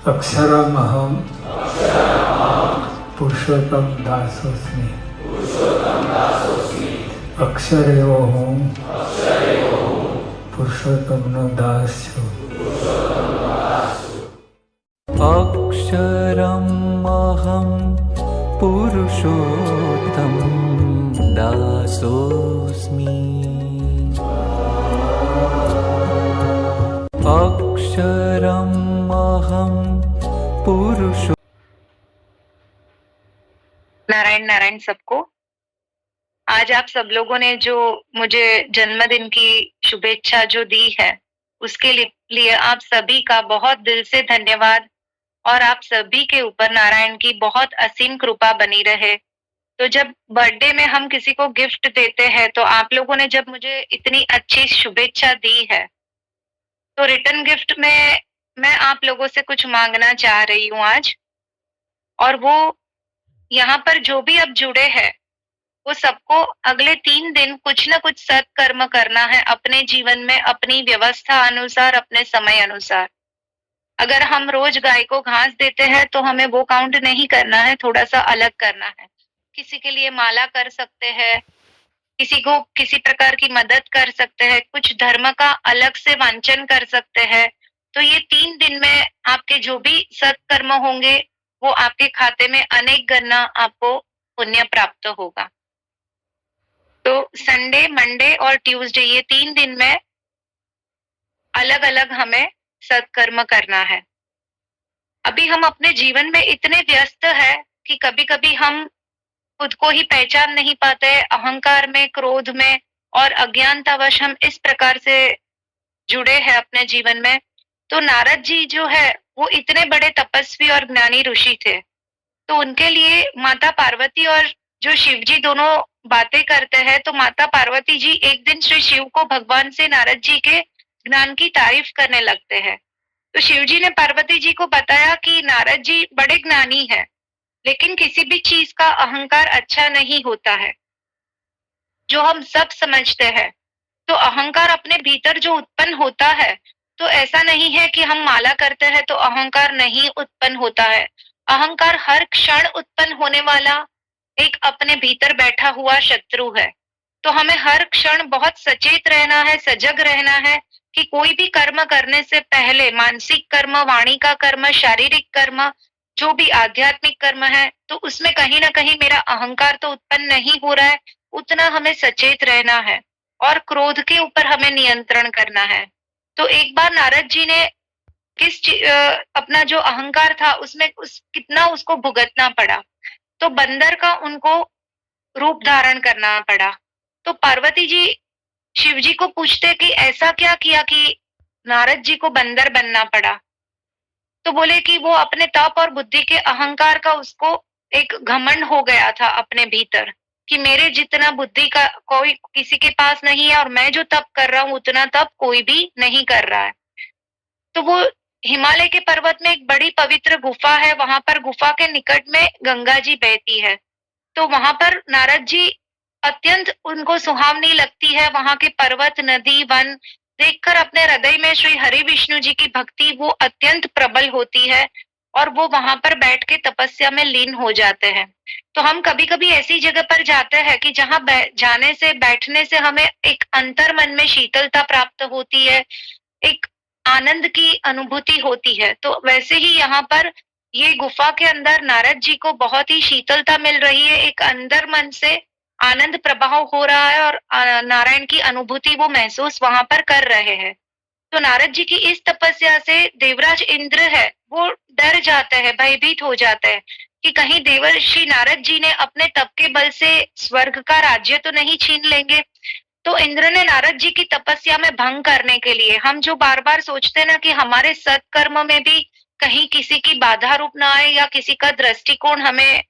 अक्षरमहं पुरुषोत्तम दासोस्मि। अक्षर एवो हूँ, पुरुषोत्तमनो दास छूं। अक्षरमहं पुरुषोत्तम दासोऽस्मि। अक्षरमहं पुरुषो। नारायण नारायण सबको। आज आप सब लोगों ने जो मुझे जन्मदिन की शुभेच्छा जो दी है उसके लिए आप सभी का बहुत दिल से धन्यवाद और आप सभी के ऊपर नारायण की बहुत असीम कृपा बनी रहे। तो जब बर्थडे में हम किसी को गिफ्ट देते हैं तो आप लोगों ने जब मुझे इतनी अच्छी शुभेच्छा दी है तो रिटर्न गिफ्ट में मैं आप लोगों से कुछ मांगना चाह रही हूँ आज। और वो यहाँ पर जो भी अब जुड़े हैं वो सबको अगले 3 दिन कुछ ना कुछ सत्कर्म करना है अपने जीवन में, अपनी व्यवस्था अनुसार, अपने समय अनुसार। अगर हम रोज गाय को घास देते हैं तो हमें वो काउंट नहीं करना है, थोड़ा सा अलग करना है। किसी के लिए माला कर सकते हैं, किसी को किसी प्रकार की मदद कर सकते हैं, कुछ धर्म का अलग से वांचन कर सकते हैं। तो ये 3 दिन में आपके जो भी सत्कर्म होंगे वो आपके खाते में अनेक गना आपको पुण्य प्राप्त होगा। तो संडे, मंडे और ट्यूसडे ये 3 दिन में अलग अलग हमें सत्कर्म करना है। अभी हम अपने जीवन में इतने व्यस्त है कि कभी कभी हम खुद को ही पहचान नहीं पाते, अहंकार में, क्रोध में और अज्ञानतावश हम इस प्रकार से जुड़े हैं अपने जीवन में। तो नारद जी जो है वो इतने बड़े तपस्वी और ज्ञानी ऋषि थे। तो उनके लिए माता पार्वती और जो शिव जी दोनों बातें करते हैं। तो माता पार्वती जी एक दिन श्री शिव को भगवान से नारद जी के ज्ञान की तारीफ करने लगते हैं। तो शिव जी ने पार्वती जी को बताया कि नारद जी बड़े ज्ञानी है, लेकिन किसी भी चीज का अहंकार अच्छा नहीं होता है, जो हम सब समझते हैं। तो अहंकार अपने भीतर जो उत्पन्न होता है, तो ऐसा नहीं है कि हम माला करते हैं तो अहंकार नहीं उत्पन्न होता है। अहंकार हर क्षण उत्पन्न होने वाला एक अपने भीतर बैठा हुआ शत्रु है। तो हमें हर क्षण बहुत सचेत रहना है, सजग रहना है कि कोई भी कर्म करने से पहले, मानसिक कर्म, वाणी का कर्म, शारीरिक कर्म, जो भी आध्यात्मिक कर्म है, तो उसमें कहीं ना कहीं मेरा अहंकार तो उत्पन्न नहीं हो रहा है, उतना हमें सचेत रहना है। और क्रोध के ऊपर हमें नियंत्रण करना है। तो एक बार नारद जी ने अपना जो अहंकार था उसमें कितना उसको भुगतना पड़ा। तो बंदर का उनको रूप धारण करना पड़ा। तो पार्वती जी शिव जी को पूछते कि ऐसा क्या किया कि नारद जी को बंदर बनना पड़ा। तो बोले कि वो अपने तप और बुद्धि के अहंकार का उसको एक घमंड हो गया था अपने भीतर कि मेरे जितना बुद्धि का कोई किसी के पास नहीं है और मैं जो तप कर रहा हूँ उतना तप कोई भी नहीं कर रहा है। तो वो हिमालय के पर्वत में एक बड़ी पवित्र गुफा है, वहां पर गुफा के निकट में गंगा जी बहती है। तो वहां पर नारद जी अत्यंत उनको सुहावनी लगती है, वहां के पर्वत, नदी, वन देखकर अपने हृदय में श्री हरि विष्णु जी की भक्ति वो अत्यंत प्रबल होती है और वो वहां पर बैठ के तपस्या में लीन हो जाते हैं। तो हम कभी कभी ऐसी जगह पर जाते हैं कि जहाँ जाने से, बैठने से हमें एक अंतर मन में शीतलता प्राप्त होती है, एक आनंद की अनुभूति होती है। तो वैसे ही यहाँ पर ये गुफा के अंदर नारद जी को बहुत ही शीतलता मिल रही है, एक अंदर मन से आनंद प्रभाव हो रहा है और नारायण की अनुभूति वो महसूस वहां पर कर रहे हैं। तो नारद जी की इस तपस्या से देवराज इंद्र है वो डर जाते हैं, भयभीत हो जाते हैं कि कहीं देवर्षि नारद जी ने अपने तप के बल से स्वर्ग का राज्य तो नहीं छीन लेंगे। तो इंद्र ने नारद जी की तपस्या में भंग करने के लिए, हम जो बार बार सोचते हैं ना कि हमारे सत्कर्म में भी कहीं किसी की बाधा रूप ना आए या किसी का दृष्टिकोण हमें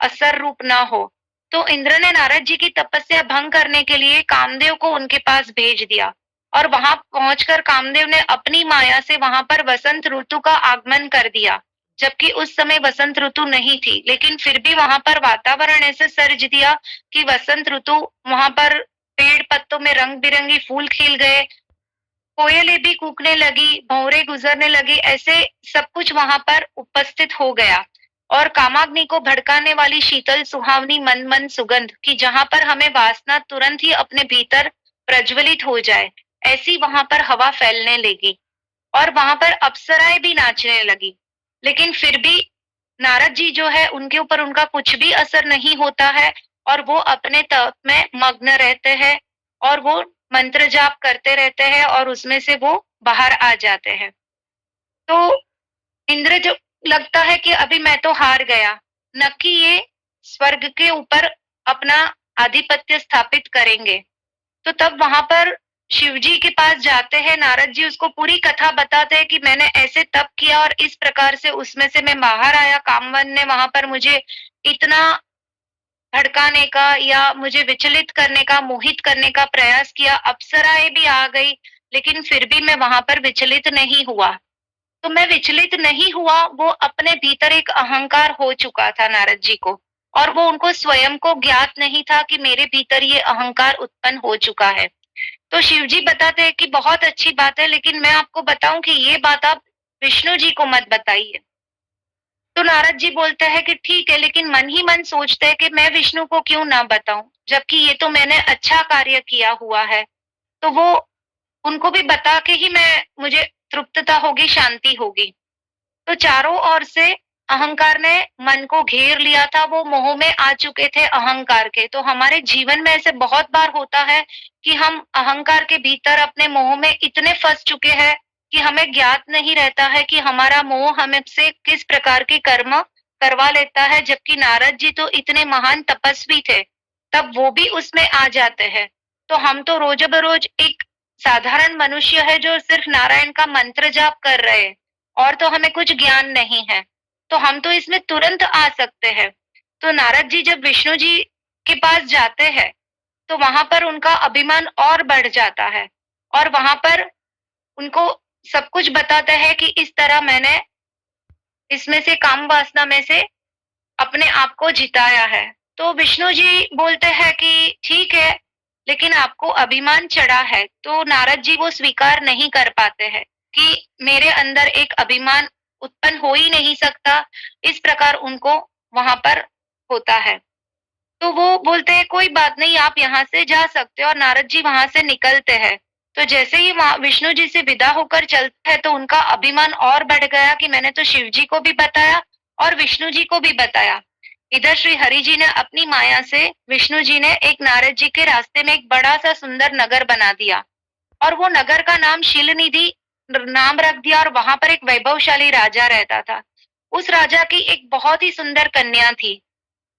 असर रूप ना हो, तो इंद्र ने नारद जी की तपस्या भंग करने के लिए कामदेव को उनके पास भेज दिया और वहां पहुंचकर कामदेव ने अपनी माया से वहां पर वसंत ऋतु का आगमन कर दिया, जबकि उस समय वसंत ऋतु नहीं थी। लेकिन फिर भी वहां पर वातावरण ऐसे सर्ज दिया कि वसंत ऋतु, वहां पर पेड़ पत्तों में रंग बिरंगी फूल खिल गए, कोयलें भी कूकने लगी, भंवरे गुजरने लगे, ऐसे सब कुछ वहां पर उपस्थित हो गया। और कामाग्नि को भड़काने वाली शीतल सुहावनी मन मन सुगंध की जहां पर हमें वासना तुरंत ही अपने भीतर प्रज्वलित हो जाए, ऐसी वहां पर हवा फैलने लगी और वहां पर अप्सराएं भी नाचने लगी। लेकिन फिर भी नारद जी जो है उनके ऊपर उनका कुछ भी असर नहीं होता है और वो अपने तप में मग्न रहते हैं और वो मंत्र जाप करते रहते हैं और उसमें से वो बाहर आ जाते हैं। तो इंद्र जो लगता है कि अभी मैं तो हार गया, न कि ये स्वर्ग के ऊपर अपना आधिपत्य स्थापित करेंगे। तो तब वहां पर शिव जी के पास जाते हैं, नारद जी उसको पूरी कथा बताते हैं कि मैंने ऐसे तप किया और इस प्रकार से उसमें से मैं बाहर आया, कामवन ने वहां पर मुझे इतना भड़काने का या मुझे विचलित करने का, मोहित करने का प्रयास किया, अप्सराएं भी आ गई, लेकिन फिर भी मैं वहां पर विचलित नहीं हुआ। तो मैं विचलित नहीं हुआ, वो अपने भीतर एक अहंकार हो चुका था नारद जी को और वो उनको स्वयं को ज्ञात नहीं था कि मेरे भीतर ये अहंकार उत्पन्न हो चुका है। तो शिव जी बताते हैं कि बहुत अच्छी बात है, लेकिन मैं आपको बताऊं कि ये बात आप विष्णु जी को मत बताइए। तो नारद जी बोलते हैं कि ठीक है, लेकिन मन ही मन सोचते हैं कि मैं विष्णु को क्यों ना बताऊं, जबकि ये तो मैंने अच्छा कार्य किया हुआ है। तो वो उनको भी बता के ही मुझे तृप्तता होगी, शांति होगी। तो चारों ओर से अहंकार ने मन को घेर लिया था, वो मोह में आ चुके थे अहंकार के। तो हमारे जीवन में ऐसे बहुत बार होता है कि हम अहंकार के भीतर अपने मोह में इतने फंस चुके हैं कि हमें ज्ञात नहीं रहता है कि हमारा मोह हमें से किस प्रकार के कर्म करवा लेता है। जबकि नारद जी तो इतने महान तपस्वी थे, तब वो भी उसमें आ जाते हैं। तो हम तो रोज बरोज एक साधारण मनुष्य है जो सिर्फ नारायण का मंत्र जाप कर रहे हैं और तो हमें कुछ ज्ञान नहीं है, तो हम तो इसमें तुरंत आ सकते हैं। तो नारद जी जब विष्णु जी के पास जाते हैं तो वहां पर उनका अभिमान और बढ़ जाता है और वहां पर उनको सब कुछ बताते हैं कि इस तरह मैंने इसमें से काम वासना में से अपने आप को जिताया है। तो विष्णु जी बोलते हैं कि ठीक है, लेकिन आपको अभिमान चढ़ा है। तो नारद जी वो स्वीकार नहीं कर पाते हैं कि मेरे अंदर एक अभिमान उत्पन्न हो ही नहीं सकता, इस प्रकार उनको वहां पर होता है। तो वो बोलते हैं कोई बात नहीं, आप यहाँ से जा सकते हो और नारद जी वहां से निकलते हैं। तो जैसे ही वहां विष्णु जी से विदा होकर चलते हैं तो उनका अभिमान और बढ़ गया कि मैंने तो शिव जी को भी बताया और विष्णु जी को भी बताया। इधर श्री हरि जी ने अपनी माया से विष्णु जी ने एक नारद जी के रास्ते में एक बड़ा सा सुंदर नगर बना दिया और वो नगर का नाम शीलनिधि नाम रख दिया और वहां पर एक वैभवशाली राजा रहता था। उस राजा की एक बहुत ही सुंदर कन्या थी,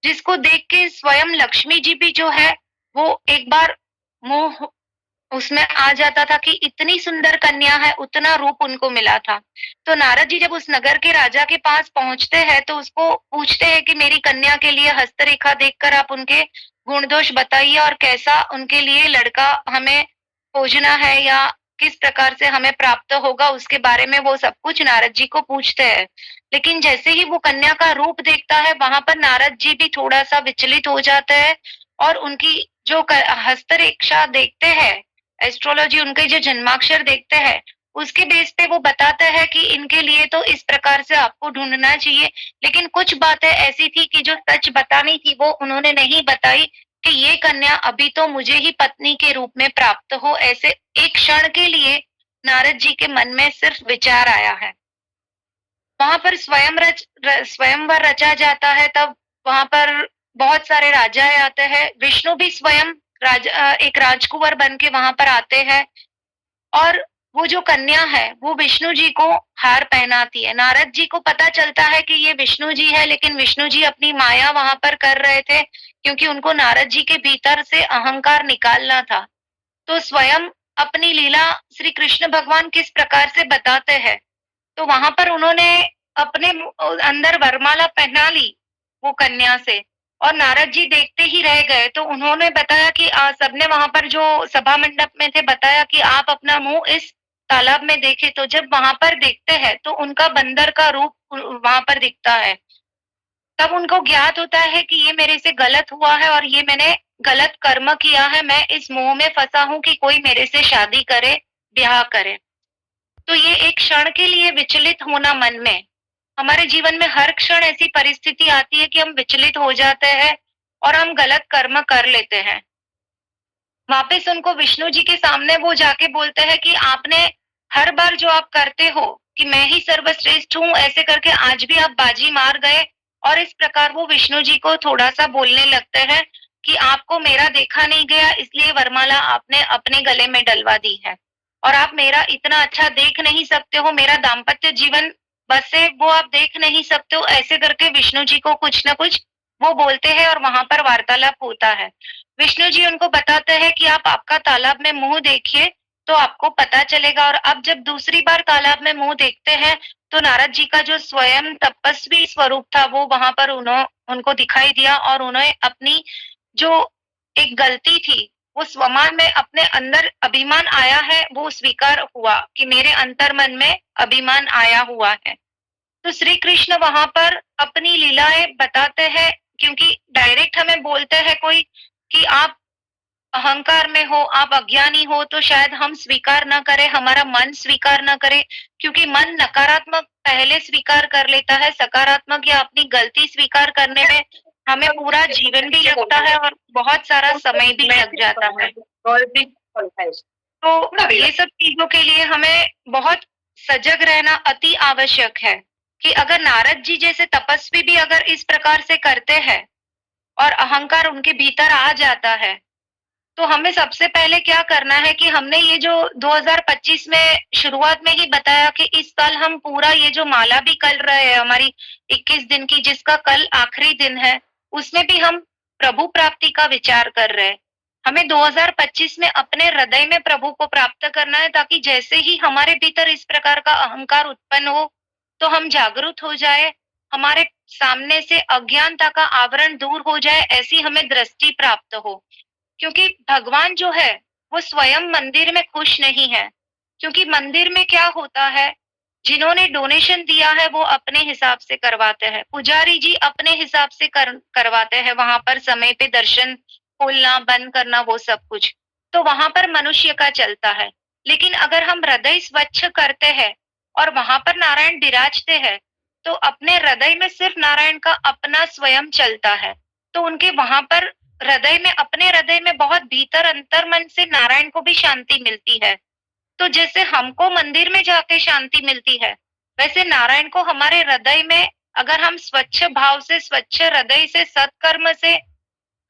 जिसको देख के स्वयं लक्ष्मी जी भी जो है वो एक बार मोह उसमें आ जाता था कि इतनी सुंदर कन्या है, उतना रूप उनको मिला था। तो नारद जी जब उस नगर के राजा के पास पहुंचते हैं तो उसको पूछते हैं कि मेरी कन्या के लिए हस्तरेखा देखकर आप उनके गुण दोष बताइए और कैसा उनके लिए लड़का हमें खोजना है या किस प्रकार से हमें प्राप्त होगा, उसके बारे में वो सब कुछ नारद जी को पूछते हैं। लेकिन जैसे ही वो कन्या का रूप देखता है वहां पर नारद जी भी थोड़ा सा विचलित हो जाते हैं और उनकी जो हस्तरेखा देखते हैं, एस्ट्रोलॉजी उनके जो जन्माक्षर देखते हैं, उसके बेस पे वो बताते हैं कि इनके लिए तो इस प्रकार से आपको ढूंढना चाहिए। लेकिन कुछ बातें ऐसी थी कि जो सच बतानी थी वो उन्होंने नहीं बताई कि ये कन्या अभी तो मुझे ही पत्नी के रूप में प्राप्त हो। ऐसे एक क्षण के लिए नारद जी के मन में सिर्फ विचार आया है। वहां पर स्वयंवर रचा जाता है। तब वहां पर बहुत सारे राजाएं आते हैं, विष्णु भी स्वयं एक राजकुंवर बन के वहां पर आते हैं और वो जो कन्या है वो विष्णु जी को हार पहनाती है। नारद जी को पता चलता है कि ये विष्णु जी है, लेकिन विष्णु जी अपनी माया वहां पर कर रहे थे क्योंकि उनको नारद जी के भीतर से अहंकार निकालना था। तो स्वयं अपनी लीला श्री कृष्ण भगवान किस प्रकार से बताते हैं, तो वहां पर उन्होंने अपने अंदर वरमाला पहना ली वो कन्या से और नारद जी देखते ही रह गए। तो उन्होंने बताया कि सबने वहां पर जो सभा मंडप में थे बताया कि आप अपना मुंह इस तालाब में देखे। तो जब वहां पर देखते हैं तो उनका बंदर का रूप वहां पर दिखता है। तब उनको ज्ञात होता है कि ये मेरे से गलत हुआ है और ये मैंने गलत कर्म किया है, मैं इस मोह में फंसा हूं कि कोई मेरे से शादी करे, ब्याह करें। तो ये एक क्षण के लिए विचलित होना मन में, हमारे जीवन में हर क्षण ऐसी परिस्थिति आती है कि हम विचलित हो जाते हैं और हम गलत कर्म कर लेते हैं। वापस उनको विष्णु जी के सामने वो जाके बोलते हैं कि आपने हर बार जो आप करते हो कि मैं ही सर्वश्रेष्ठ हूँ, ऐसे करके आज भी आप बाजी मार गए। और इस प्रकार वो विष्णु जी को थोड़ा सा बोलने लगते हैं कि आपको मेरा देखा नहीं गया, इसलिए वरमाला आपने अपने गले में डलवा दी है और आप मेरा इतना अच्छा देख नहीं सकते हो, मेरा दाम्पत्य जीवन बसे वो आप देख नहीं सकते हो। ऐसे करके विष्णु जी को कुछ ना कुछ वो बोलते हैं और वहां पर वार्तालाप होता है। विष्णु जी उनको बताते हैं कि आप आपका तालाब में मुंह देखिए तो आपको पता चलेगा। और अब जब दूसरी बार तालाब में मुंह देखते हैं तो नारद जी का जो स्वयं तपस्वी स्वरूप था वो वहां पर उनको दिखाई दिया और उन्हें अपनी जो एक गलती थी, वो स्वमान में अपने अंदर अभिमान आया है, वो स्वीकार हुआ कि मेरे अंतर मन में अभिमान आया हुआ है। तो श्री कृष्ण वहां पर अपनी लीलाएं बताते हैं, क्योंकि डायरेक्ट हमें बोलते हैं कोई कि आप अहंकार में हो, आप अज्ञानी हो, तो शायद हम स्वीकार ना करें, हमारा मन स्वीकार ना करे, क्योंकि मन नकारात्मक पहले स्वीकार कर लेता है, सकारात्मक या अपनी गलती स्वीकार करने में हमें पूरा जीवन भी लगता है और बहुत सारा समय भी लग जाता है। तो ये सब चीजों के लिए हमें बहुत सजग रहना अति आवश्यक है कि अगर नारद जी जैसे तपस्वी भी अगर इस प्रकार से करते हैं और अहंकार उनके भीतर आ जाता है, तो हमें सबसे पहले क्या करना है कि हमने ये जो 2025 में शुरुआत में ही बताया कि इस साल हम पूरा ये जो माला भी कर रहे हैं हमारी 21 दिन की, जिसका कल आखिरी दिन है, उसमें भी हम प्रभु प्राप्ति का विचार कर रहे हैं। हमें 2025 में अपने हृदय में प्रभु को प्राप्त करना है, ताकि जैसे ही हमारे भीतर इस प्रकार का अहंकार उत्पन्न हो तो हम जागरूक हो जाए, हमारे सामने से अज्ञानता का आवरण दूर हो जाए, ऐसी हमें दृष्टि प्राप्त हो। क्योंकि भगवान जो है वो स्वयं मंदिर में खुश नहीं है, क्योंकि मंदिर में क्या होता है, जिन्होंने डोनेशन दिया है वो अपने हिसाब से करवाते हैं, पुजारी जी अपने हिसाब से करवाते हैं, वहां पर समय पे दर्शन खोलना बंद करना वो सब कुछ तो वहां पर मनुष्य का चलता है। लेकिन अगर हम हृदय स्वच्छ करते हैं और वहां पर नारायण विराजते हैं, तो अपने हृदय में सिर्फ नारायण का अपना स्वयं चलता है, तो उनके वहां पर हृदय में, अपने हृदय में बहुत भीतर अंतर मन से नारायण को भी शांति मिलती है। तो जैसे हमको मंदिर में जाके शांति मिलती है, वैसे नारायण को हमारे हृदय में अगर हम स्वच्छ भाव से, स्वच्छ हृदय से, सत्कर्म से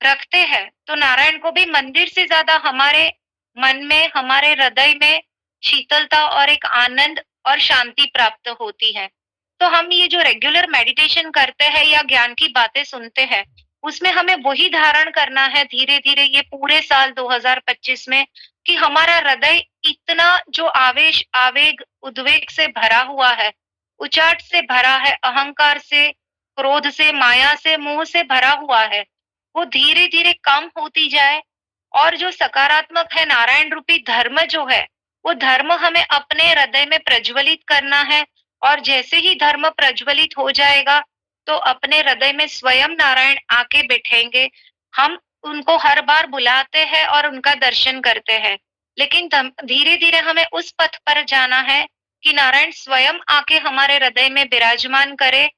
रखते हैं, तो नारायण को भी मंदिर से ज्यादा हमारे मन में, हमारे हृदय में शीतलता और एक आनंद और शांति प्राप्त होती है। तो हम ये जो रेगुलर मेडिटेशन करते हैं या ज्ञान की बातें सुनते हैं, उसमें हमें वही धारण करना है धीरे धीरे ये पूरे साल 2025 में, कि हमारा हृदय इतना जो आवेश, आवेग, उद्वेग से भरा हुआ है, उचाट से भरा है, अहंकार से, क्रोध से, माया से, मोह से भरा हुआ है, वो धीरे धीरे कम होती जाए। और जो सकारात्मक है, नारायण रूपी धर्म जो है, वो धर्म हमें अपने हृदय में प्रज्वलित करना है। और जैसे ही धर्म प्रज्वलित हो जाएगा तो अपने हृदय में स्वयं नारायण आके बैठेंगे। हम उनको हर बार बुलाते हैं और उनका दर्शन करते हैं, लेकिन धीरे धीरे हमें उस पथ पर जाना है कि नारायण स्वयं आके हमारे हृदय में विराजमान करे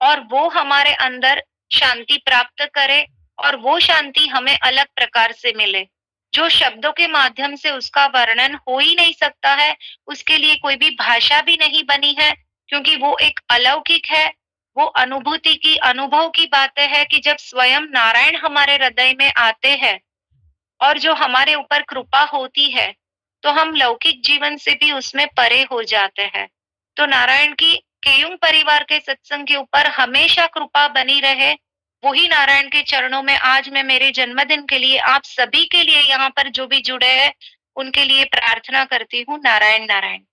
और वो हमारे अंदर शांति प्राप्त करे, और वो शांति हमें अलग प्रकार से मिले, जो शब्दों के माध्यम से उसका वर्णन हो ही नहीं सकता है, उसके लिए कोई भी भाषा भी नहीं बनी है, क्योंकि वो एक अलौकिक है। वो अनुभूति की, अनुभव की बातें है कि जब स्वयं नारायण हमारे हृदय में आते हैं और जो हमारे ऊपर कृपा होती है, तो हम लौकिक जीवन से भी उसमें परे हो जाते हैं। तो नारायण की केयुंग परिवार के सत्संग के ऊपर हमेशा कृपा बनी रहे। वही नारायण के चरणों में आज मैं मेरे जन्मदिन के लिए, आप सभी के लिए यहाँ पर जो भी जुड़े हैं, उनके लिए प्रार्थना करती हूँ। नारायण नारायण।